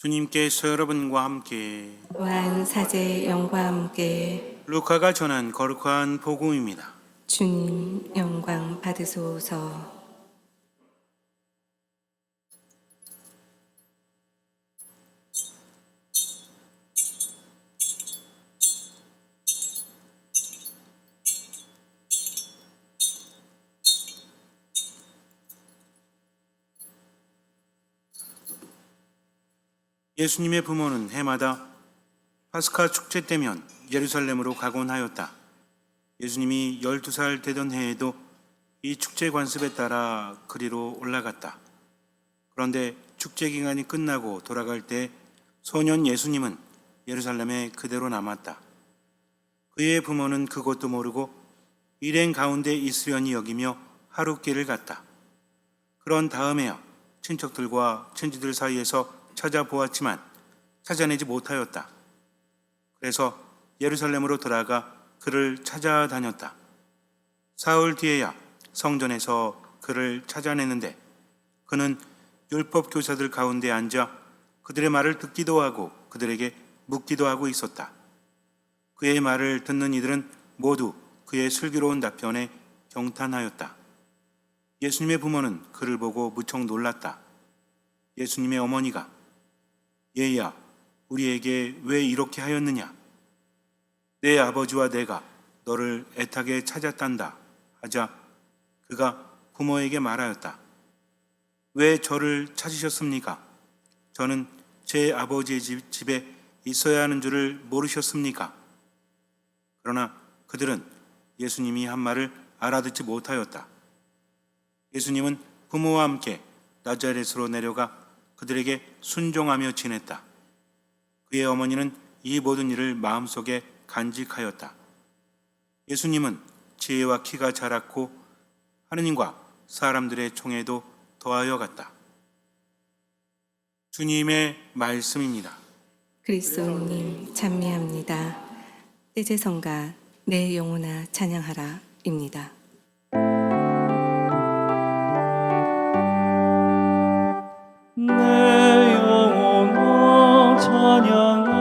주님께서 여러분과 함께 또한 사제의 영과 함께 루카가 전한 거룩한 복음입니다. 주님 영광 받으소서. 예수님의 부모는 해마다 파스카 축제 때면 예루살렘으로 가곤 하였다. 예수님이 12살 되던 해에도 이 축제 관습에 따라 그리로 올라갔다. 그런데 축제 기간이 끝나고 돌아갈 때 소년 예수님은 예루살렘에 그대로 남았다. 그의 부모는 그것도 모르고 일행 가운데 있으려니 여기며 하룻길을 갔다. 그런 다음에야 친척들과 친지들 사이에서 찾아보았지만 찾아내지 못하였다. 그래서 예루살렘으로 돌아가 그를 찾아다녔다. 사흘 뒤에야 성전에서 그를 찾아내는데 그는 율법 교사들 가운데 앉아 그들의 말을 듣기도 하고 그들에게 묻기도 하고 있었다. 그의 말을 듣는 이들은 모두 그의 슬기로운 답변에 경탄하였다. 예수님의 부모는 그를 보고 무척 놀랐다. 예수님의 어머니가 얘야, 우리에게 왜 이렇게 하였느냐? 내 아버지와 내가 너를 애타게 찾았단다 하자 그가 부모에게 말하였다. 왜 저를 찾으셨습니까? 저는 제 아버지의 집에 있어야 하는 줄을 모르셨습니까? 그러나 그들은 예수님이 한 말을 알아듣지 못하였다. 예수님은 부모와 함께 나자렛으로 내려가 그들에게 순종하며 지냈다. 그의 어머니는 이 모든 일을 마음속에 간직하였다. 예수님은 지혜와 키가 자랐고 하느님과 사람들의 총애도 더하여 갔다. 주님의 말씀입니다. 그리스도님 찬미합니다. 떼제성가 내 영혼아 찬양하라 입니다. 내 영혼아 찬양하라.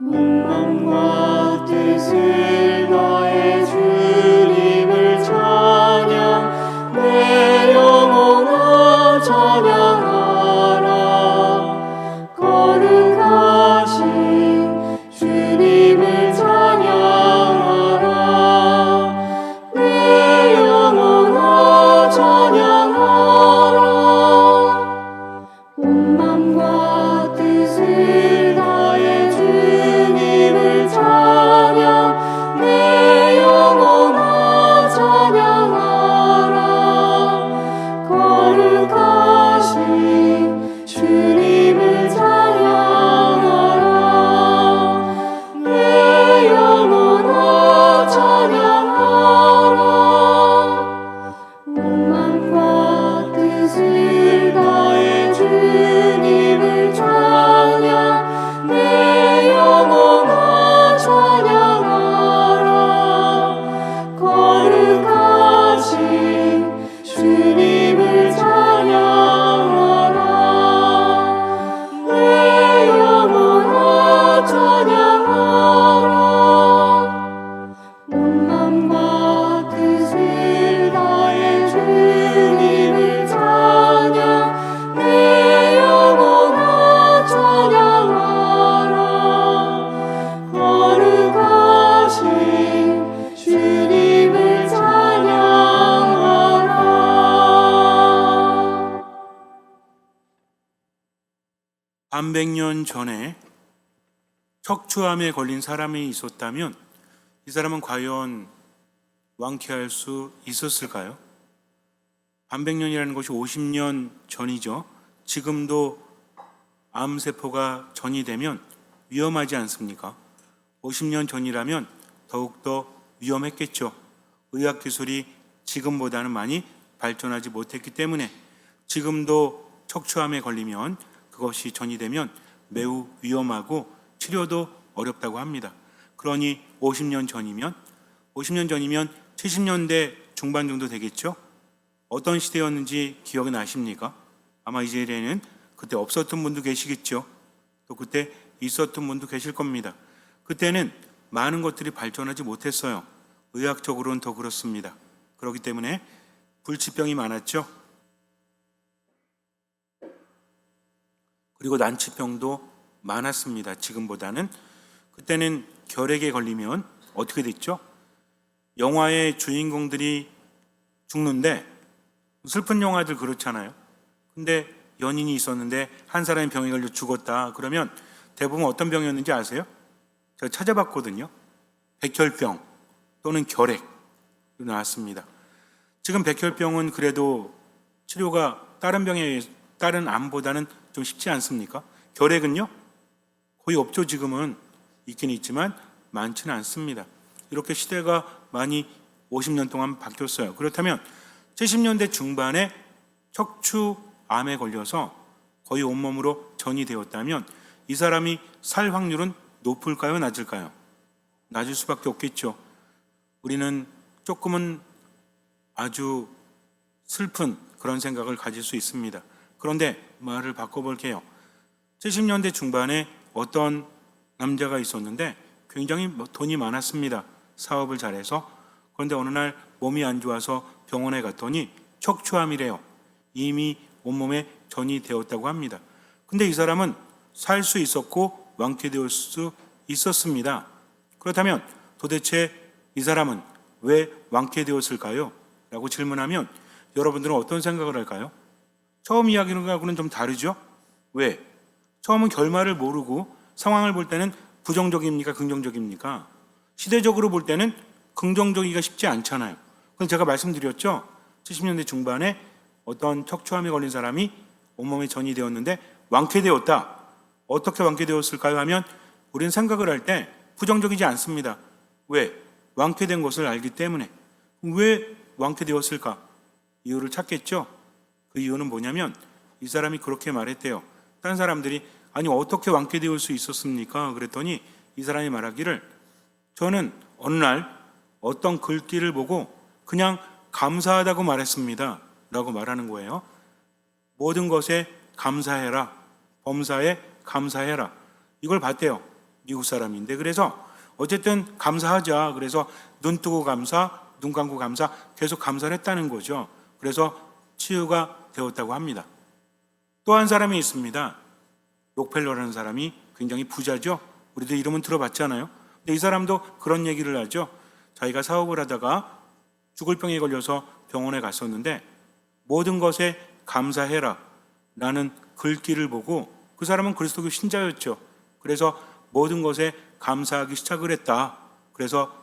온 맘과 뜻을 다해 주님을 찬양. 내 영혼아 찬양하라. 거룩하신 주님을 찬양하라. 내 영혼아 찬양하라. 온 맘과 뜻을 다해 주님을 찬양. 내 영혼아 찬양하라. 거룩하신 주님을 찬양하라. 내 영혼아 찬양하라. 온 맘과 뜻을 다해 주님을 찬양. 내 영혼아 찬양하라. 거룩하신 주님을 찬양하라. 내 영혼아 찬양하라. 온 맘과 뜻을 다해 주님을 찬양. 내 영혼아 찬양하라. 거룩하신 주님을 찬양하라. 반백년 전에 척추암에 걸린 사람이 있었다면 이 사람은 과연 완쾌할 수 있었을까요? 반백년이라는 것이 50년 전이죠. 지금도 암세포가 전이되면 위험하지 않습니까? 50년 전이라면 더욱더 위험했겠죠. 의학기술이 지금보다는 많이 발전하지 못했기 때문에 지금도 척추암에 걸리면 그것이 전이되면 매우 위험하고 치료도 어렵다고 합니다. 그러니 50년 전이면 70년대 중반 정도 되겠죠? 어떤 시대였는지 기억이 나십니까? 아마 이제는 그때 없었던 분도 계시겠죠. 또 그때 있었던 분도 계실 겁니다. 그때는 많은 것들이 발전하지 못했어요. 의학적으로는 더 그렇습니다. 그렇기 때문에 불치병이 많았죠. 그리고 난치병도 많았습니다. 지금보다는. 그때는 결핵에 걸리면 어떻게 됐죠? 영화의 주인공들이 죽는데, 슬픈 영화들 그렇잖아요. 근데 연인이 있었는데 한 사람이 병에 걸려 죽었다. 그러면 대부분 어떤 병이었는지 아세요? 제가 찾아봤거든요. 백혈병 또는 결핵 나왔습니다. 지금 백혈병은 그래도 치료가 다른 암보다는 좀 쉽지 않습니까? 결핵은요? 거의 없죠. 지금은 있긴 있지만 많지는 않습니다. 이렇게 시대가 많이 50년 동안 바뀌었어요. 그렇다면 70년대 중반에 척추암에 걸려서 거의 온몸으로 전이 되었다면 이 사람이 살 확률은 높을까요? 낮을까요? 낮을 수밖에 없겠죠. 우리는 조금은 아주 슬픈 그런 생각을 가질 수 있습니다. 그런데 말을 바꿔볼게요. 70년대 중반에 어떤 남자가 있었는데 굉장히 돈이 많았습니다. 사업을 잘해서. 그런데 어느 날 몸이 안 좋아서 병원에 갔더니 척추암이래요. 이미 온몸에 전이 되었다고 합니다. 근데 이 사람은 살 수 있었고 완쾌될 수 있었습니다. 그렇다면 도대체 이 사람은 왜 완쾌되었을까요? 라고 질문하면 여러분들은 어떤 생각을 할까요? 처음 이야기하고는 좀 다르죠? 왜? 처음은 결말을 모르고 상황을 볼 때는 부정적입니까? 긍정적입니까? 시대적으로 볼 때는 긍정적이기가 쉽지 않잖아요. 그래서 제가 말씀드렸죠. 70년대 중반에 어떤 척추암에 걸린 사람이 온몸에 전이 되었는데 완쾌되었다. 어떻게 완쾌되었을까요? 하면 우리는 생각을 할 때 부정적이지 않습니다. 왜? 완쾌된 것을 알기 때문에. 왜 완쾌되었을까? 이유를 찾겠죠. 그 이유는 뭐냐면 이 사람이 그렇게 말했대요. 다른 사람들이 아니 어떻게 완쾌되을 수 있었습니까? 그랬더니 이 사람이 말하기를 저는 어느 날 어떤 글귀를 보고 그냥 감사하다고 말했습니다. 라고 말하는 거예요. 모든 것에 감사해라. 범사에 감사해라. 이걸 봤대요. 미국 사람인데. 그래서 어쨌든 감사하자. 그래서 눈 뜨고 감사, 눈 감고 감사, 계속 감사를 했다는 거죠. 그래서 치유가 되었다고 합니다. 또 한 사람이 있습니다. 록펠러라는 사람이 굉장히 부자죠. 우리도 이름은 들어봤잖아요. 근데 이 사람도 그런 얘기를 하죠. 자기가 사업을 하다가 죽을 병에 걸려서 병원에 갔었는데 모든 것에 감사해라 라는 글귀를 보고 그 사람은 그리스도교 신자였죠. 그래서 모든 것에 감사하기 시작을 했다. 그래서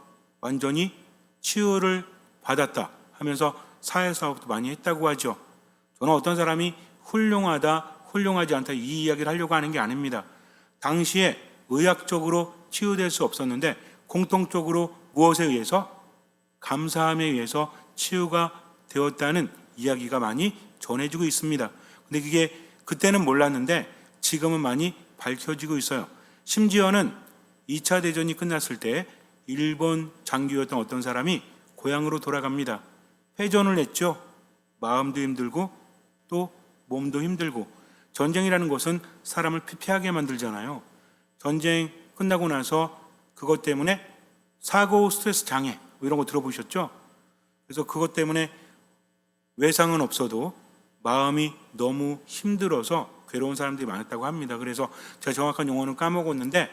완전히 치유를 받았다 하면서 사회사업도 많이 했다고 하죠. 저는 어떤 사람이 훌륭하다, 훌륭하지 않다 이 이야기를 하려고 하는 게 아닙니다. 당시에 의학적으로 치유될 수 없었는데 공통적으로 무엇에 의해서? 감사함에 의해서 치유가 되었다는 이야기가 많이 전해지고 있습니다. 근데 그게 그때는 몰랐는데 지금은 많이 밝혀지고 있어요. 심지어는 2차 대전이 끝났을 때 일본 장교였던 어떤 사람이 고향으로 돌아갑니다. 패전을 했죠. 마음도 힘들고 또 몸도 힘들고. 전쟁이라는 것은 사람을 피폐하게 만들잖아요. 전쟁 끝나고 나서 그것 때문에 사고 스트레스 장애 이런 거 들어보셨죠? 그래서 그것 때문에 외상은 없어도 마음이 너무 힘들어서 괴로운 사람들이 많았다고 합니다. 그래서 제가 정확한 용어는 까먹었는데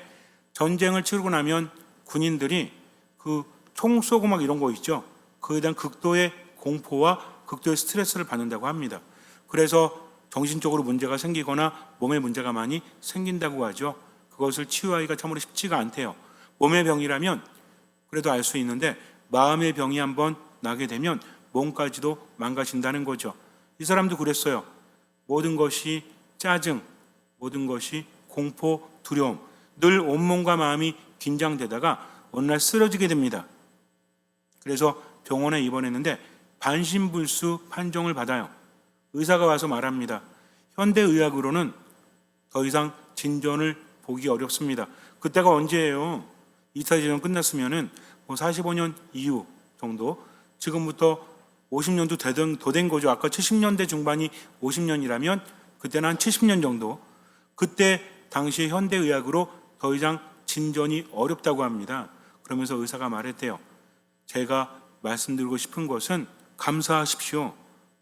전쟁을 치르고 나면 군인들이 그 총 쏘고 막 이런 거 있죠. 그에 대한 극도의 공포와 극도의 스트레스를 받는다고 합니다. 그래서 정신적으로 문제가 생기거나 몸에 문제가 많이 생긴다고 하죠. 그것을 치유하기가 참으로 쉽지가 않대요. 몸의 병이라면 그래도 알 수 있는데 마음의 병이 한번 나게 되면 몸까지도 망가진다는 거죠. 이 사람도 그랬어요. 모든 것이 짜증, 모든 것이 공포, 두려움, 늘 온몸과 마음이 긴장되다가 어느 날 쓰러지게 됩니다. 그래서 병원에 입원했는데 반신불수 판정을 받아요. 의사가 와서 말합니다. 현대의학으로는 더 이상 진전을 보기 어렵습니다. 그때가 언제예요? 2차 대전 끝났으면은 45년 이후 정도, 지금부터 50년도 더 된 거죠. 아까 70년대 중반이 50년이라면 그때는 한 70년 정도. 그때 당시 현대의학으로 더 이상 진전이 어렵다고 합니다. 그러면서 의사가 말했대요. 제가 말씀드리고 싶은 것은 감사하십시오.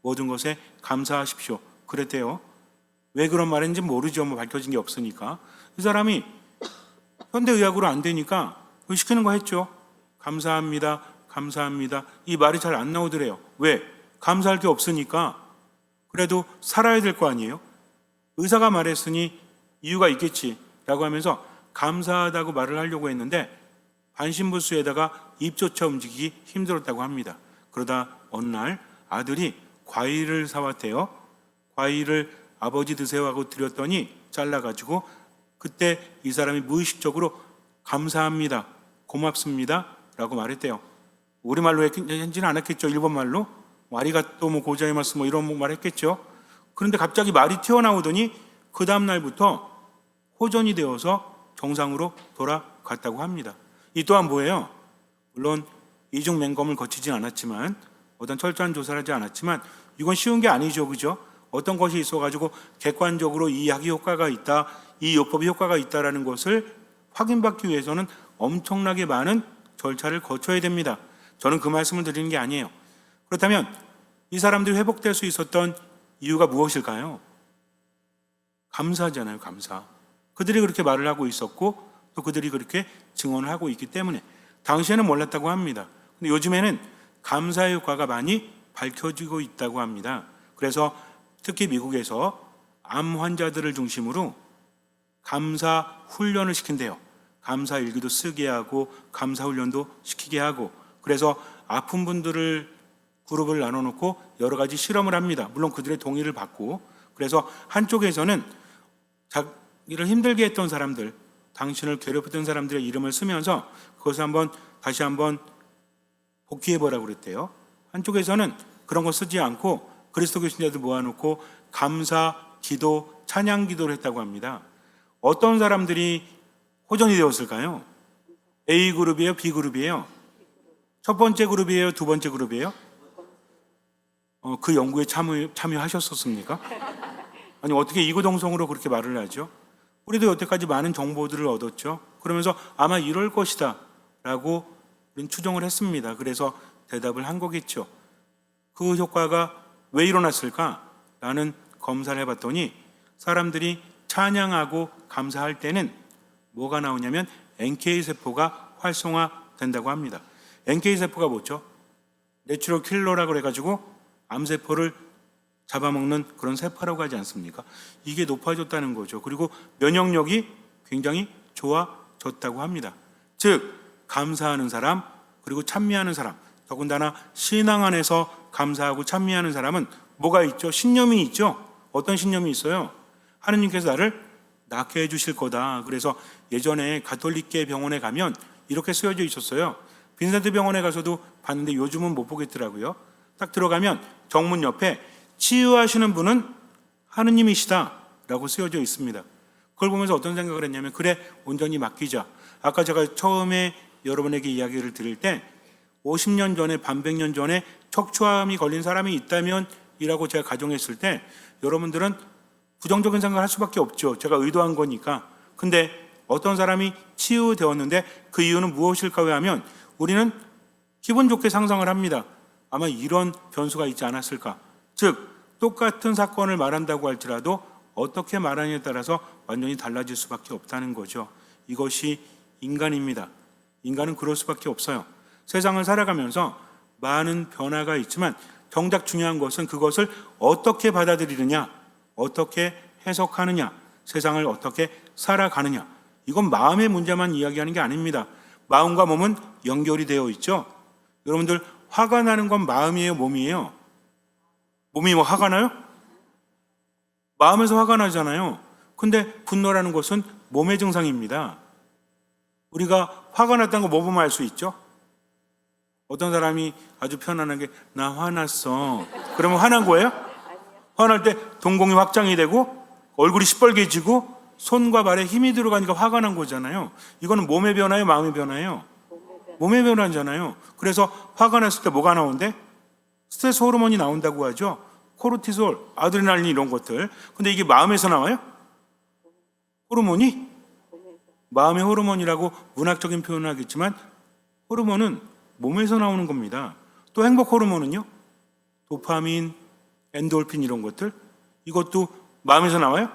모든 것에 감사하십시오. 그랬대요. 왜 그런 말인지 모르죠. 뭐 밝혀진 게 없으니까. 이 사람이 현대의학으로 안 되니까 시키는 거 했죠. 감사합니다. 감사합니다. 이 말이 잘 안 나오더래요. 왜? 감사할 게 없으니까. 그래도 살아야 될 거 아니에요. 의사가 말했으니 이유가 있겠지 라고 하면서 감사하다고 말을 하려고 했는데 반신불수에다가 입조차 움직이기 힘들었다고 합니다. 그러다 어느 날 아들이 과일을 사왔대요. 과일을 아버지 드세요 하고 드렸더니 잘라가지고 그때 이 사람이 무의식적으로 감사합니다, 고맙습니다 라고 말했대요. 우리말로 했지는 않았겠죠. 일본말로 아리가또 뭐 고자이마스 뭐 이런 말 했겠죠. 그런데 갑자기 말이 튀어나오더니 그 다음 날부터 호전이 되어서 정상으로 돌아갔다고 합니다. 이 또한 뭐예요? 물론 이중 맹검을 거치진 않았지만 어떤 철저한 조사를 하지 않았지만 이건 쉬운 게 아니죠. 그죠? 어떤 것이 있어가지고 객관적으로 이 약이 효과가 있다, 이 요법이 효과가 있다라는 것을 확인받기 위해서는 엄청나게 많은 절차를 거쳐야 됩니다. 저는 그 말씀을 드리는 게 아니에요. 그렇다면 이 사람들이 회복될 수 있었던 이유가 무엇일까요? 감사잖아요. 감사. 그들이 그렇게 말을 하고 있었고 또 그들이 그렇게 증언을 하고 있기 때문에 당시에는 몰랐다고 합니다. 근데 요즘에는 감사의 효과가 많이 밝혀지고 있다고 합니다. 그래서 특히 미국에서 암 환자들을 중심으로 감사 훈련을 시킨대요. 감사 일기도 쓰게 하고 감사 훈련도 시키게 하고 그래서 아픈 분들을 그룹을 나눠놓고 여러 가지 실험을 합니다. 물론 그들의 동의를 받고 그래서 한쪽에서는 자기를 힘들게 했던 사람들, 당신을 괴롭혔던 사람들의 이름을 쓰면서 그것을 다시 한번 복귀해보라고 그랬대요. 한쪽에서는 그런 거 쓰지 않고 그리스도교 신자들 모아놓고 감사, 기도, 찬양 기도를 했다고 합니다. 어떤 사람들이 호전이 되었을까요? A그룹이에요? B그룹이에요? 첫 번째 그룹이에요? 두 번째 그룹이에요? 그 연구에 참여하셨었습니까? 아니 어떻게 이구동성으로 그렇게 말을 하죠? 우리도 여태까지 많은 정보들을 얻었죠. 그러면서 아마 이럴 것이다 라고 우리는 추정을 했습니다. 그래서 대답을 한 거겠죠. 그 효과가 왜 일어났을까? 라는 검사를 해봤더니 사람들이 찬양하고 감사할 때는 뭐가 나오냐면 NK세포가 활성화된다고 합니다. NK세포가 뭐죠? 내추럴 킬러라고 해가지고 암세포를 잡아먹는 그런 세포라고 하지 않습니까? 이게 높아졌다는 거죠. 그리고 면역력이 굉장히 좋아졌다고 합니다. 즉 감사하는 사람 그리고 찬미하는 사람, 더군다나 신앙 안에서 감사하고 찬미하는 사람은 뭐가 있죠? 신념이 있죠. 어떤 신념이 있어요? 하느님께서 나를 낫게 해주실 거다. 그래서 예전에 가톨릭계 병원에 가면 이렇게 쓰여져 있었어요. 빈센트 병원에 가서도 봤는데 요즘은 못 보겠더라고요. 딱 들어가면 정문 옆에 치유하시는 분은 하느님이시다 라고 쓰여져 있습니다. 그걸 보면서 어떤 생각을 했냐면 그래 온전히 맡기자. 아까 제가 처음에 여러분에게 이야기를 드릴 때 50년 전에 반백년 전에 척추암이 걸린 사람이 있다면 이라고 제가 가정했을 때 여러분들은 부정적인 생각을 할 수밖에 없죠. 제가 의도한 거니까. 근데 어떤 사람이 치유되었는데 그 이유는 무엇일까 하면 우리는 기분 좋게 상상을 합니다. 아마 이런 변수가 있지 않았을까. 즉 똑같은 사건을 말한다고 할지라도 어떻게 말하느냐에 따라서 완전히 달라질 수밖에 없다는 거죠. 이것이 인간입니다. 인간은 그럴 수밖에 없어요. 세상을 살아가면서 많은 변화가 있지만 정작 중요한 것은 그것을 어떻게 받아들이느냐, 어떻게 해석하느냐, 세상을 어떻게 살아가느냐. 이건 마음의 문제만 이야기하는 게 아닙니다. 마음과 몸은 연결이 되어 있죠. 여러분들 화가 나는 건 마음이에요, 몸이에요? 몸이 뭐 화가 나요? 마음에서 화가 나잖아요. 근데 분노라는 것은 몸의 증상입니다. 우리가 화가 났다는 거 뭐 보면 알 수 있죠? 어떤 사람이 아주 편안하게 나 화났어. 그러면 화난 거예요? 화날 때 동공이 확장이 되고 얼굴이 시뻘개지고 손과 발에 힘이 들어가니까 화가 난 거잖아요. 이거는 몸의 변화예요, 마음의 변화예요? 몸의 변화잖아요. 그래서 화가 났을 때 뭐가 나온대? 스트레스 호르몬이 나온다고 하죠. 코르티솔, 아드레날린 이런 것들. 근데 이게 마음에서 나와요? 호르몬이? 마음의 호르몬이라고 문학적인 표현을 하겠지만 호르몬은 몸에서 나오는 겁니다. 또 행복 호르몬은요? 도파민, 엔돌핀 이런 것들. 이것도 마음에서 나와요?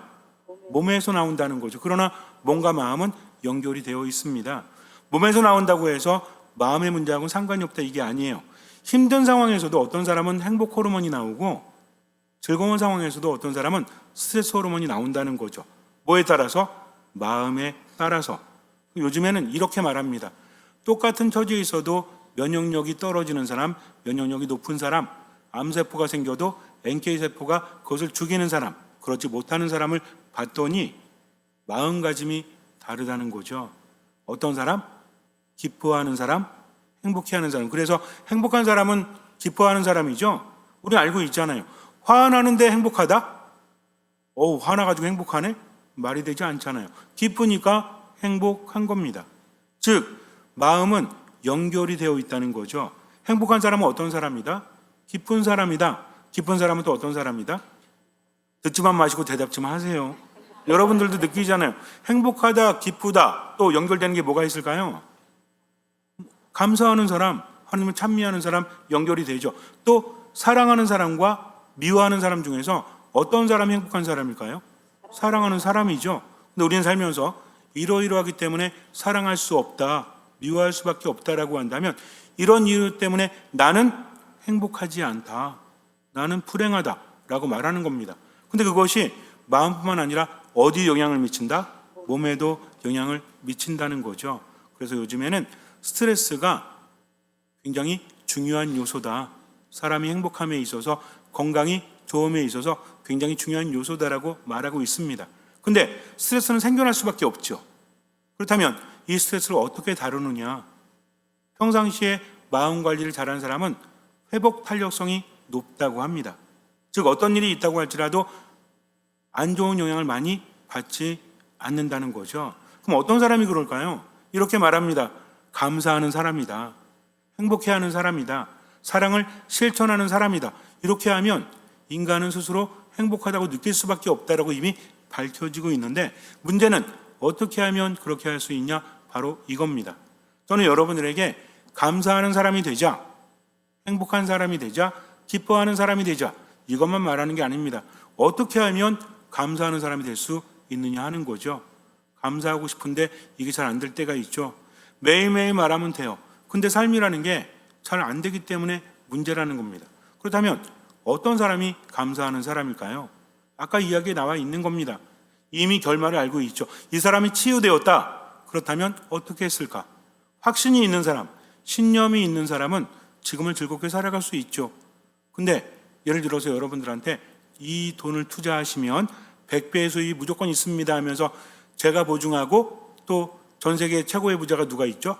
몸에서 나온다는 거죠. 그러나 몸과 마음은 연결이 되어 있습니다. 몸에서 나온다고 해서 마음의 문제하고는 상관이 없다 이게 아니에요. 힘든 상황에서도 어떤 사람은 행복 호르몬이 나오고 즐거운 상황에서도 어떤 사람은 스트레스 호르몬이 나온다는 거죠. 뭐에 따라서? 마음에 따라서. 요즘에는 이렇게 말합니다. 똑같은 처지에 있어도 면역력이 떨어지는 사람, 면역력이 높은 사람, 암세포가 생겨도 NK세포가 그것을 죽이는 사람, 그렇지 못하는 사람을 봤더니 마음가짐이 다르다는 거죠. 어떤 사람? 기뻐하는 사람, 행복해하는 사람. 그래서 행복한 사람은 기뻐하는 사람이죠. 우리 알고 있잖아요. 화나는데 행복하다? 화나가지고 행복하네? 말이 되지 않잖아요. 기쁘니까 행복한 겁니다. 즉 마음은 연결이 되어 있다는 거죠. 행복한 사람은 어떤 사람이다? 기쁜 사람이다. 기쁜 사람은 또 어떤 사람이다? 듣지만 마시고 대답 좀 하세요. 여러분들도 느끼잖아요. 행복하다, 기쁘다, 또 연결되는 게 뭐가 있을까요? 감사하는 사람, 하나님을 찬미하는 사람 연결이 되죠. 또 사랑하는 사람과 미워하는 사람 중에서 어떤 사람이 행복한 사람일까요? 사랑하는 사람이죠. 근데 우리는 살면서 이러이러하기 때문에 사랑할 수 없다, 미워할 수밖에 없다라고 한다면 이런 이유 때문에 나는 행복하지 않다, 나는 불행하다라고 말하는 겁니다. 근데 그것이 마음뿐만 아니라 어디에 영향을 미친다? 몸에도 영향을 미친다는 거죠. 그래서 요즘에는 스트레스가 굉장히 중요한 요소다. 사람이 행복함에 있어서, 건강이 좋음에 있어서 굉장히 중요한 요소다라고 말하고 있습니다. 근데 스트레스는 생겨날 수밖에 없죠. 그렇다면 이 스트레스를 어떻게 다루느냐? 평상시에 마음 관리를 잘하는 사람은 회복 탄력성이 높다고 합니다. 즉 어떤 일이 있다고 할지라도 안 좋은 영향을 많이 받지 않는다는 거죠. 그럼 어떤 사람이 그럴까요? 이렇게 말합니다. 감사하는 사람이다. 행복해하는 사람이다. 사랑을 실천하는 사람이다. 이렇게 하면 인간은 스스로 행복하다고 느낄 수밖에 없다라고 이미 밝혀지고 있는데 문제는 어떻게 하면 그렇게 할 수 있냐? 바로 이겁니다. 저는 여러분들에게 감사하는 사람이 되자, 행복한 사람이 되자, 기뻐하는 사람이 되자 이것만 말하는 게 아닙니다. 어떻게 하면 감사하는 사람이 될 수 있느냐 하는 거죠. 감사하고 싶은데 이게 잘 안 될 때가 있죠. 매일매일 말하면 돼요. 근데 삶이라는 게 잘 안 되기 때문에 문제라는 겁니다. 그렇다면 어떤 사람이 감사하는 사람일까요? 아까 이야기에 나와 있는 겁니다. 이미 결말을 알고 있죠. 이 사람이 치유되었다. 그렇다면 어떻게 했을까? 확신이 있는 사람, 신념이 있는 사람은 지금을 즐겁게 살아갈 수 있죠. 근데 예를 들어서 여러분들한테 이 돈을 투자하시면 100배의 수익이 무조건 있습니다 하면서 제가 보증하고 또 전 세계 최고의 부자가 누가 있죠?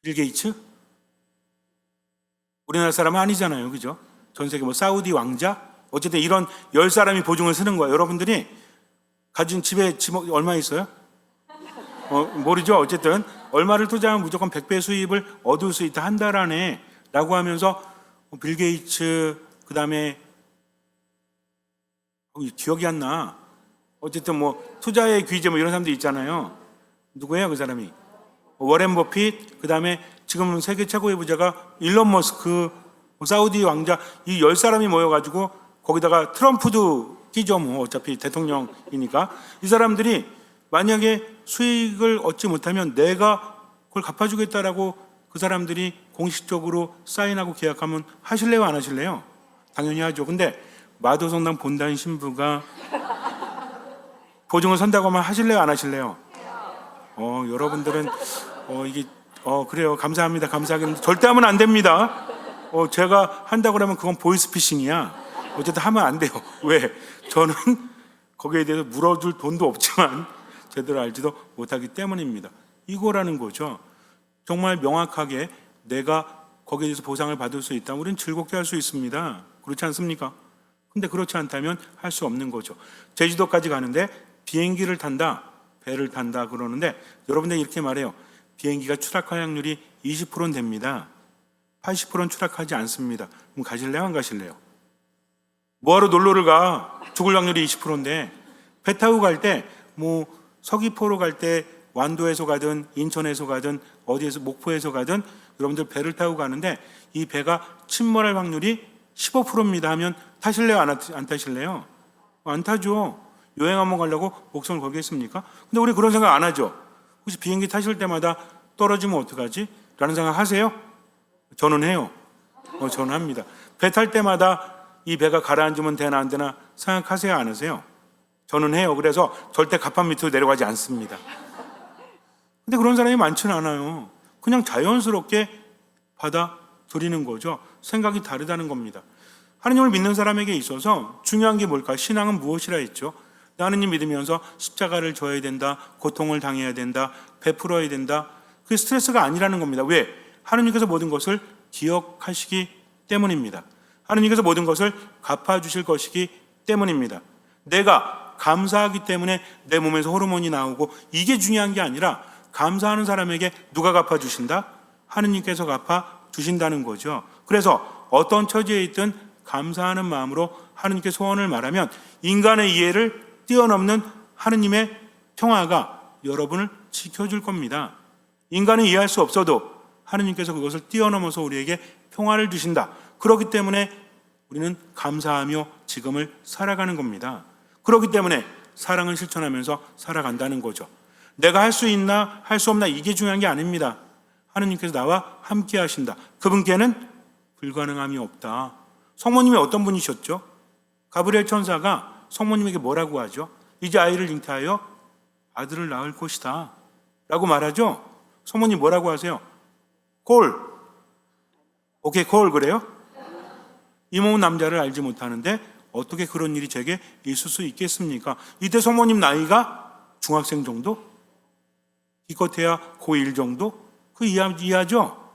빌 게이츠? 우리나라 사람은 아니잖아요. 그죠? 전 세계 사우디 왕자? 어쨌든 이런 10사람이 보증을 쓰는 거예요. 여러분들이 가진 집에 얼마 있어요? 모르죠. 어쨌든 얼마를 투자하면 무조건 100배 수입을 얻을 수 있다 한 달 안에 라고 하면서 빌 게이츠 그다음에 기억이 안 나. 어쨌든 투자의 귀재 이런 사람들 있잖아요. 누구예요 그 사람이? 워렌 버핏, 그다음에 지금 세계 최고의 부자가 일론 머스크, 사우디 왕자, 이 10사람이 모여가지고 거기다가 트럼프도 끼죠. 어차피 대통령이니까. 이 사람들이 만약에 수익을 얻지 못하면 내가 그걸 갚아주겠다라고 그 사람들이 공식적으로 사인하고 계약하면 하실래요 안 하실래요? 당연히 하죠. 근데 마도성당 본단 신부가 보증을 선다고 하면 하실래요 안 하실래요? 여러분들은 이게 그래요. 감사합니다. 감사하겠는데 절대 하면 안 됩니다. 제가 한다고 하면 그건 보이스피싱이야. 어쨌든 하면 안 돼요. 왜? 저는 거기에 대해서 물어줄 돈도 없지만 제대로 알지도 못하기 때문입니다. 이거라는 거죠. 정말 명확하게 내가 거기에 대해서 보상을 받을 수 있다면 우리는 즐겁게 할 수 있습니다. 그렇지 않습니까? 근데 그렇지 않다면 할 수 없는 거죠. 제주도까지 가는데 비행기를 탄다, 배를 탄다 그러는데 여러분들 이렇게 말해요. 비행기가 추락 확률이 20%는 됩니다. 80%는 추락하지 않습니다. 그럼 가실래요? 안 가실래요? 뭐하러 놀러를 가? 죽을 확률이 20%인데 배 타고 갈 때 뭐 서귀포로 갈 때 완도에서 가든 인천에서 가든 어디에서 목포에서 가든 여러분들 배를 타고 가는데 이 배가 침몰할 확률이 15%입니다 하면 타실래요? 안 타실래요? 안 타죠. 여행 한번 가려고 목숨을 걸겠습니까? 근데 우리 그런 생각 안 하죠. 혹시 비행기 타실 때마다 떨어지면 어떡하지? 라는 생각 하세요? 저는 해요. 저는 합니다. 배 탈 때마다 이 배가 가라앉으면 되나 안 되나 생각하세요? 안 하세요? 저는 해요. 그래서 절대 갑판 밑으로 내려가지 않습니다. 근데 그런 사람이 많지는 않아요. 그냥 자연스럽게 받아들이는 거죠. 생각이 다르다는 겁니다. 하느님을 믿는 사람에게 있어서 중요한 게 뭘까? 신앙은 무엇이라 했죠? 하느님 믿으면서 십자가를 져야 된다, 고통을 당해야 된다, 베풀어야 된다. 그게 스트레스가 아니라는 겁니다. 왜? 하느님께서 모든 것을 기억하시기 때문입니다. 하느님께서 모든 것을 갚아주실 것이기 때문입니다. 내가 감사하기 때문에 내 몸에서 호르몬이 나오고 이게 중요한 게 아니라 감사하는 사람에게 누가 갚아주신다? 하느님께서 갚아주신다는 거죠. 그래서 어떤 처지에 있든 감사하는 마음으로 하느님께 소원을 말하면 인간의 이해를 뛰어넘는 하느님의 평화가 여러분을 지켜줄 겁니다. 인간은 이해할 수 없어도 하느님께서 그것을 뛰어넘어서 우리에게 평화를 주신다. 그렇기 때문에 우리는 감사하며 지금을 살아가는 겁니다. 그렇기 때문에 사랑을 실천하면서 살아간다는 거죠. 내가 할 수 있나 할 수 없나 이게 중요한 게 아닙니다. 하느님께서 나와 함께 하신다. 그분께는 불가능함이 없다. 성모님이 어떤 분이셨죠? 가브리엘 천사가 성모님에게 뭐라고 하죠? 이제 아이를 잉태하여 아들을 낳을 것이다 라고 말하죠. 성모님 뭐라고 하세요? 콜. 오케이 콜 그래요? 이 몸은 남자를 알지 못하는데 어떻게 그런 일이 제게 있을 수 있겠습니까? 이때 성모님 나이가 중학생 정도? 기껏해야 고1 정도? 그 이해하죠?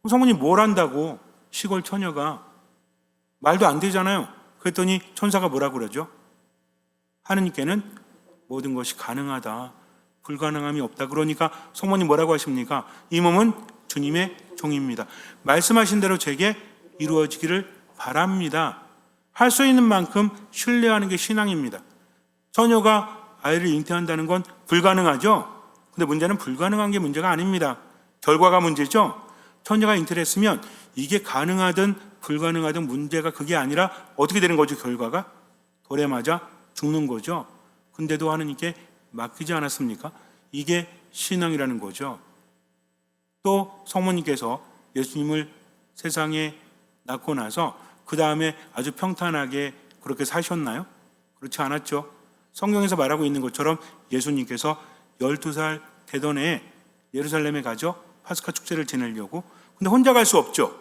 성모님 뭘 한다고 시골 처녀가 말도 안 되잖아요. 그랬더니 천사가 뭐라고 그러죠? 하느님께는 모든 것이 가능하다. 불가능함이 없다. 그러니까 성모님 뭐라고 하십니까? 이 몸은 주님의 종입니다. 말씀하신 대로 제게 이루어지기를 바랍니다. 할 수 있는 만큼 신뢰하는 게 신앙입니다. 처녀가 아이를 잉태한다는 건 불가능하죠. 근데 문제는 불가능한 게 문제가 아닙니다. 결과가 문제죠. 처녀가 잉태를 했으면 이게 가능하든 불가능하든 문제가 그게 아니라 어떻게 되는 거죠? 결과가 돌에 맞아 죽는 거죠. 근데도 하느님께 맡기지 않았습니까? 이게 신앙이라는 거죠. 또 성모님께서 예수님을 세상에 낳고 나서 그 다음에 아주 평탄하게 그렇게 사셨나요? 그렇지 않았죠. 성경에서 말하고 있는 것처럼 예수님께서 12살 되던 해에 예루살렘에 가죠. 파스카 축제를 지내려고. 근데 혼자 갈 수 없죠.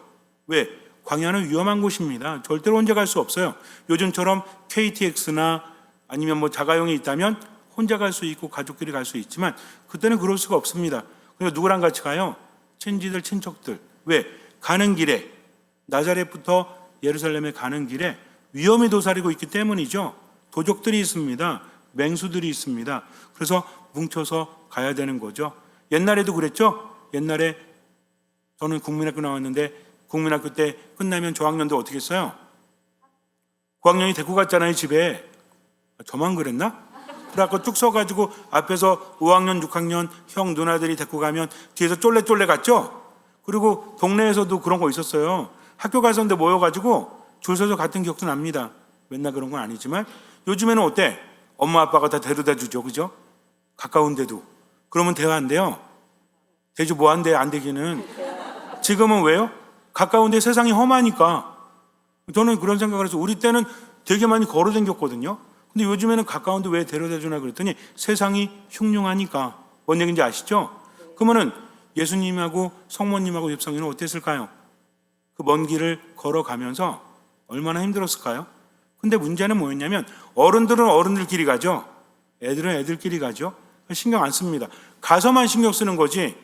왜? 광야는 위험한 곳입니다. 절대로 혼자 갈 수 없어요. 요즘처럼 KTX나 아니면 뭐 자가용이 있다면 혼자 갈 수 있고 가족끼리 갈 수 있지만 그때는 그럴 수가 없습니다. 그래서 누구랑 같이 가요? 친지들, 친척들. 왜? 가는 길에 나자렛부터 예루살렘에 가는 길에 위험이 도사리고 있기 때문이죠. 도적들이 있습니다. 맹수들이 있습니다. 그래서 뭉쳐서 가야 되는 거죠. 옛날에도 그랬죠. 옛날에 저는 국민학교 나왔는데 국민학교 때 끝나면 저학년들 어떻게 했어요? 고학년이 데리고 갔잖아요, 집에. 저만 그랬나? 그래갖고 쭉 서가지고 앞에서 5학년, 6학년 형 누나들이 데리고 가면 뒤에서 쫄래쫄래 갔죠? 그리고 동네에서도 그런 거 있었어요. 학교 가서인데 모여가지고 줄 서서 갔던 기억도 납니다. 맨날 그런 건 아니지만 요즘에는 어때? 엄마 아빠가 다 데려다 주죠, 그죠? 가까운데도. 그러면 대화한대요. 대주 뭐 한대 안 되기는. 지금은 왜요? 가까운데 세상이 험하니까. 저는 그런 생각을 해서 우리 때는 되게 많이 걸어 다녔거든요. 근데 요즘에는 가까운데 왜 데려다 주나 그랬더니 세상이 흉흉하니까. 뭔 얘기인지 아시죠? 그러면은 예수님하고 성모님하고 엽성이는 어땠을까요? 그 먼 길을 걸어가면서 얼마나 힘들었을까요? 근데 문제는 뭐였냐면 어른들은 어른들끼리 가죠. 애들은 애들끼리 가죠. 신경 안 씁니다. 가서만 신경 쓰는 거지.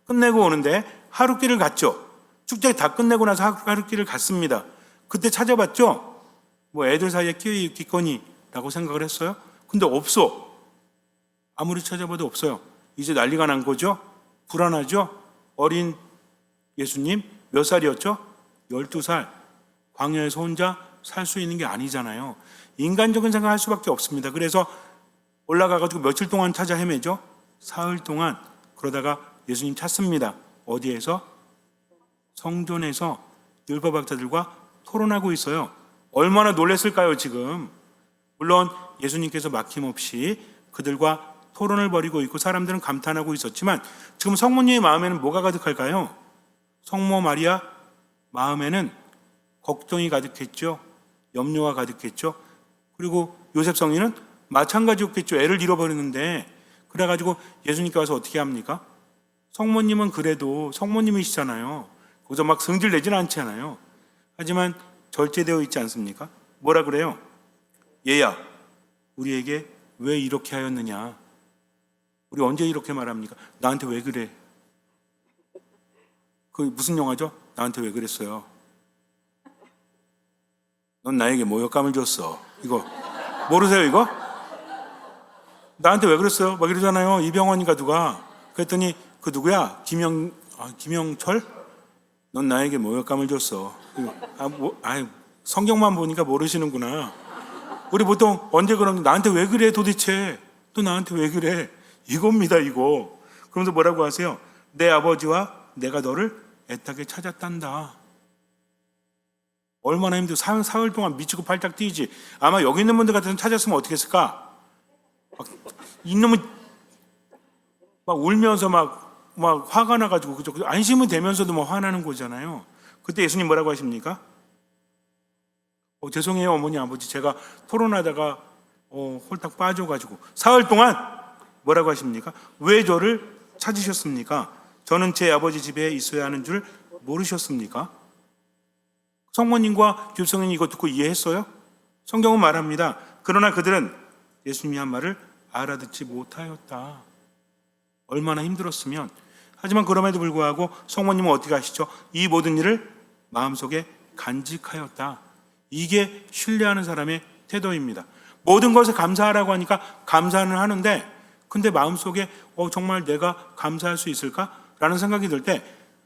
끝내고 오는데 하루길을 갔죠. 축제 다 끝내고 나서 하루길을 갔습니다. 그때 찾아봤죠. 뭐 애들 사이에 끼어있겠거니 라고 생각을 했어요. 근데 없어. 아무리 찾아봐도 없어요. 이제 난리가 난 거죠. 불안하죠. 어린 예수님 몇 살이었죠? 12살. 광야에서 혼자 살 수 있는 게 아니잖아요. 인간적인 생각을 할 수밖에 없습니다. 그래서 올라가가지고 며칠 동안 찾아 헤매죠? 사흘 동안. 그러다가 예수님 찾습니다. 어디에서? 성전에서 율법학자들과 토론하고 있어요. 얼마나 놀랐을까요, 지금? 물론 예수님께서 막힘없이 그들과 토론을 벌이고 있고 사람들은 감탄하고 있었지만 지금 성모님의 마음에는 뭐가 가득할까요? 성모 마리아 마음에는 걱정이 가득했죠. 염려가 가득했죠. 그리고 요셉 성인은 마찬가지였겠죠. 애를 잃어버렸는데 그래가지고 예수님께 와서 어떻게 합니까? 성모님은 그래도 성모님이시잖아요. 거기서 막 승질내지는 않잖아요. 하지만 절제되어 있지 않습니까? 뭐라 그래요? 얘야, 우리에게 왜 이렇게 하였느냐? 우리 언제 이렇게 말합니까? 나한테 왜 그래? 그 무슨 영화죠? 나한테 왜 그랬어요? 넌 나에게 모욕감을 줬어. 이거 모르세요 이거? 나한테 왜 그랬어요? 막 이러잖아요. 이병헌인가 누가. 그랬더니 그 누구야? 김영철? 넌 나에게 모욕감을 줬어. 성경만 보니까 모르시는구나. 우리 보통 언제 그러면 나한테 왜 그래 도대체? 또 나한테 왜 그래? 이겁니다 이거. 그러면서 뭐라고 하세요? 내 아버지와 내가 너를 애타게 찾았단다. 얼마나 힘들어. 사흘 동안 미치고 팔짝 뛰지. 아마 여기 있는 분들 같으면 찾았으면 어떻게 했을까? 이놈은 막 울면서 막 화가 나가지고 그죠? 안심은 되면서도 막 화나는 거잖아요. 그때 예수님 뭐라고 하십니까? 죄송해요 어머니 아버지 제가 토론하다가 홀딱 빠져가지고 사흘 동안 뭐라고 하십니까? 왜 저를 찾으셨습니까? 저는 제 아버지 집에 있어야 하는 줄 모르셨습니까? 성모님과 교성인이 이거 듣고 이해했어요? 성경은 말합니다. 그러나 그들은 예수님이 한 말을 알아듣지 못하였다. 얼마나 힘들었으면. 하지만 그럼에도 불구하고 성모님은 어떻게 하시죠? 이 모든 일을 마음속에 간직하였다. 이게 신뢰하는 사람의 태도입니다. 모든 것에 감사하라고 하니까 감사는 하는데 근데 마음속에 정말 내가 감사할 수 있을까? 라는 생각이 들 때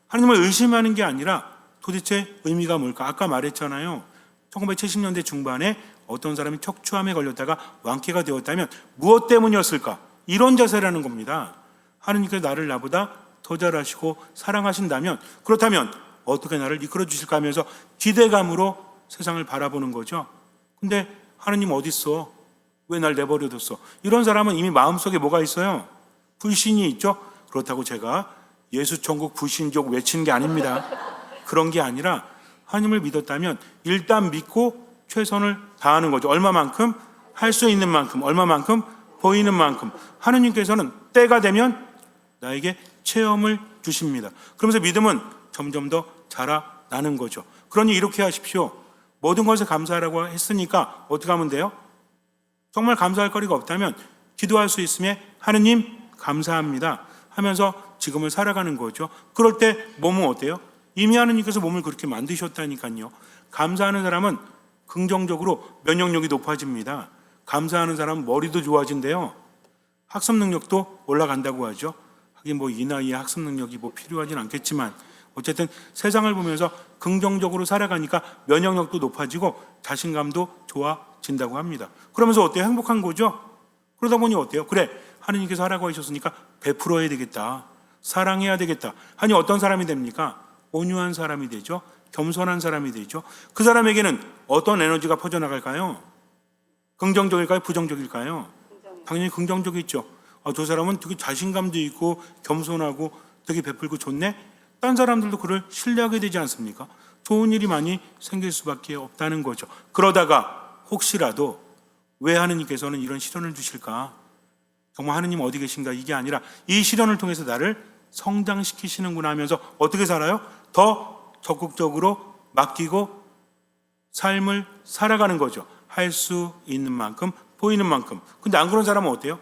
하나님을 의심하는 게 아니라 도대체 의미가 뭘까? 아까 말했잖아요. 1970년대 중반에 어떤 사람이 척추암에 걸렸다가 완쾌가 되었다면 무엇 때문이었을까? 이런 자세라는 겁니다. 하나님께서 나를 나보다 더 잘하시고 사랑하신다면 그렇다면 어떻게 나를 이끌어 주실까 하면서 기대감으로 세상을 바라보는 거죠. 근데 하나님 어디 있어? 왜 날 내버려뒀어? 이런 사람은 이미 마음속에 뭐가 있어요? 불신이 있죠. 그렇다고 제가 예수 천국 불신족 외치는 게 아닙니다. 그런 게 아니라 하나님을 믿었다면 일단 믿고 최선을 다하는 거죠. 얼마만큼? 할 수 있는 만큼. 얼마만큼? 보이는 만큼. 하나님께서는 때가 되면 나에게 체험을 주십니다. 그러면서 믿음은 점점 더 자라나는 거죠. 그러니 이렇게 하십시오. 모든 것에 감사하라고 했으니까 어떻게 하면 돼요? 정말 감사할 거리가 없다면 기도할 수 있음에 하느님 감사합니다 하면서 지금을 살아가는 거죠. 그럴 때 몸은 어때요? 이미 하느님께서 몸을 그렇게 만드셨다니까요. 감사하는 사람은 긍정적으로 면역력이 높아집니다. 감사하는 사람은 머리도 좋아진대요. 학습 능력도 올라간다고 하죠. 하긴 이 나이에 학습 능력이 필요하진 않겠지만 어쨌든 세상을 보면서 긍정적으로 살아가니까 면역력도 높아지고 자신감도 좋아진다고 합니다. 그러면서 어때요? 행복한 거죠? 그러다 보니 어때요? 그래, 하느님께서 하라고 하셨으니까 베풀어야 되겠다. 사랑해야 되겠다. 하니 어떤 사람이 됩니까? 온유한 사람이 되죠. 겸손한 사람이 되죠. 그 사람에게는 어떤 에너지가 퍼져나갈까요? 긍정적일까요? 부정적일까요? 당연히 긍정적이죠. 저 사람은 되게 자신감도 있고 겸손하고 되게 베풀고 좋네. 딴 사람들도 그를 신뢰하게 되지 않습니까? 좋은 일이 많이 생길 수밖에 없다는 거죠. 그러다가 혹시라도 왜 하느님께서는 이런 시련을 주실까? 정말 하느님 어디 계신가? 이게 아니라 이 시련을 통해서 나를 성장시키시는구나 하면서 어떻게 살아요? 더 적극적으로 맡기고 삶을 살아가는 거죠. 할 수 있는 만큼, 보이는 만큼. 근데 안 그런 사람은 어때요?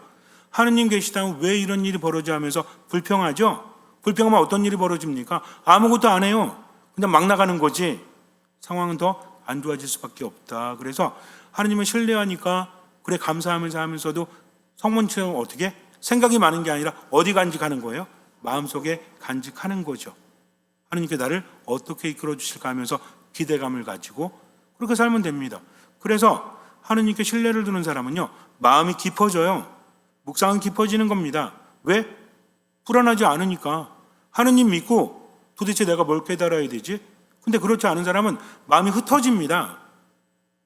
하느님 계시다면 왜 이런 일이 벌어져 하면서 불평하죠? 불평하면 어떤 일이 벌어집니까? 아무것도 안 해요. 그냥 막 나가는 거지. 상황은 더 안 좋아질 수밖에 없다. 그래서 하느님을 신뢰하니까 그래 감사하면서 하면서도 성문처럼 어떻게? 생각이 많은 게 아니라 어디 간직하는 거예요? 마음속에 간직하는 거죠. 하나님께 나를 어떻게 이끌어 주실까 하면서 기대감을 가지고 그렇게 살면 됩니다. 그래서 하나님께 신뢰를 두는 사람은요, 마음이 깊어져요. 묵상은 깊어지는 겁니다. 왜? 불안하지 않으니까. 하느님 믿고 도대체 내가 뭘 깨달아야 되지? 근데 그렇지 않은 사람은 마음이 흩어집니다.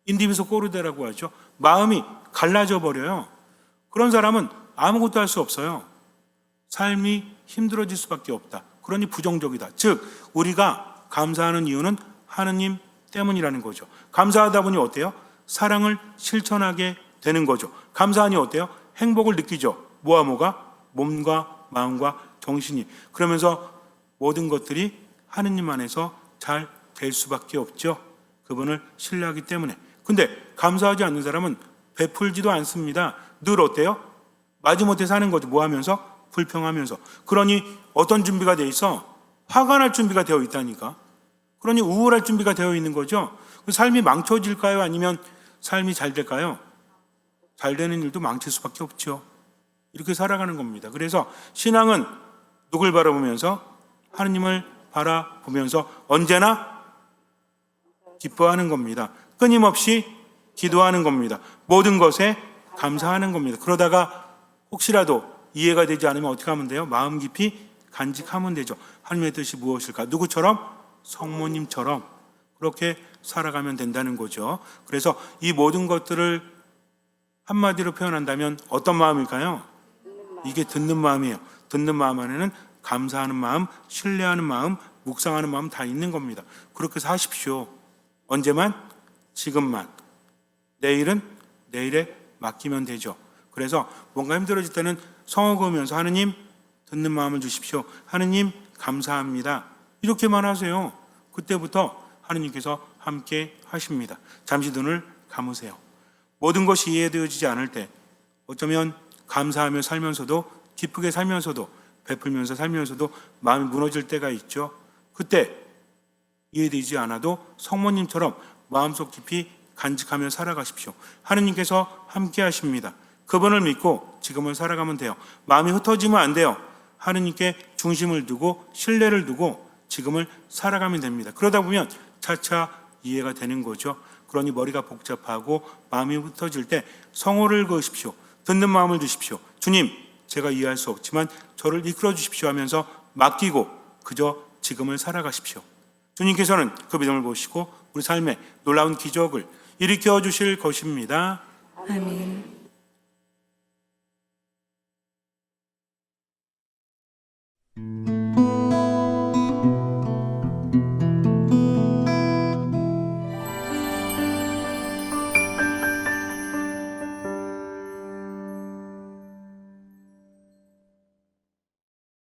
인디비소 꼬르데라고 하죠. 마음이 갈라져 버려요. 그런 사람은 아무것도 할 수 없어요. 삶이 힘들어질 수밖에 없다. 그러니 부정적이다. 즉 우리가 감사하는 이유는 하느님 때문이라는 거죠. 감사하다 보니 어때요? 사랑을 실천하게 되는 거죠. 감사하니 어때요? 행복을 느끼죠. 뭐가? 몸과 마음과 정신이. 그러면서 모든 것들이 하느님 안에서 잘 될 수밖에 없죠. 그분을 신뢰하기 때문에. 근데 감사하지 않는 사람은 베풀지도 않습니다. 늘 어때요? 마지못해 사는 거죠. 뭐 하면서? 불평하면서. 그러니 어떤 준비가 돼 있어? 화가 날 준비가 되어 있다니까. 그러니 우울할 준비가 되어 있는 거죠. 삶이 망쳐질까요? 아니면 삶이 잘 될까요? 잘 되는 일도 망칠 수밖에 없죠. 이렇게 살아가는 겁니다. 그래서 신앙은 누굴 바라보면서? 하느님을 바라보면서 언제나 기뻐하는 겁니다. 끊임없이 기도하는 겁니다. 모든 것에 감사하는 겁니다. 그러다가 혹시라도 이해가 되지 않으면 어떻게 하면 돼요? 마음 깊이 간직하면 되죠. 하나님의 뜻이 무엇일까? 누구처럼? 성모님처럼 그렇게 살아가면 된다는 거죠. 그래서 이 모든 것들을 한마디로 표현한다면 어떤 마음일까요? 이게 듣는 마음이에요. 듣는 마음 안에는 감사하는 마음, 신뢰하는 마음, 묵상하는 마음 다 있는 겁니다. 그렇게 사십시오. 언제만? 지금만. 내일은 내일에 맡기면 되죠. 그래서 뭔가 힘들어질 때는 성호 그으면서 하느님 듣는 마음을 주십시오. 하느님 감사합니다. 이렇게만 하세요. 그때부터 하느님께서 함께 하십니다. 잠시 눈을 감으세요. 모든 것이 이해되어지지 않을 때 어쩌면 감사하며 살면서도 기쁘게 살면서도 베풀면서 살면서도 마음이 무너질 때가 있죠. 그때 이해되지 않아도 성모님처럼 마음속 깊이 간직하며 살아가십시오. 하느님께서 함께 하십니다. 그분을 믿고 지금을 살아가면 돼요. 마음이 흩어지면 안 돼요. 하느님께 중심을 두고 신뢰를 두고 지금을 살아가면 됩니다. 그러다 보면 차차 이해가 되는 거죠. 그러니 머리가 복잡하고 마음이 흩어질 때 성호를 그으십시오. 듣는 마음을 주십시오. 주님, 제가 이해할 수 없지만 저를 이끌어 주십시오 하면서 맡기고 그저 지금을 살아가십시오. 주님께서는 그 믿음을 보시고 우리 삶에 놀라운 기적을 일으켜 주실 것입니다. 아멘.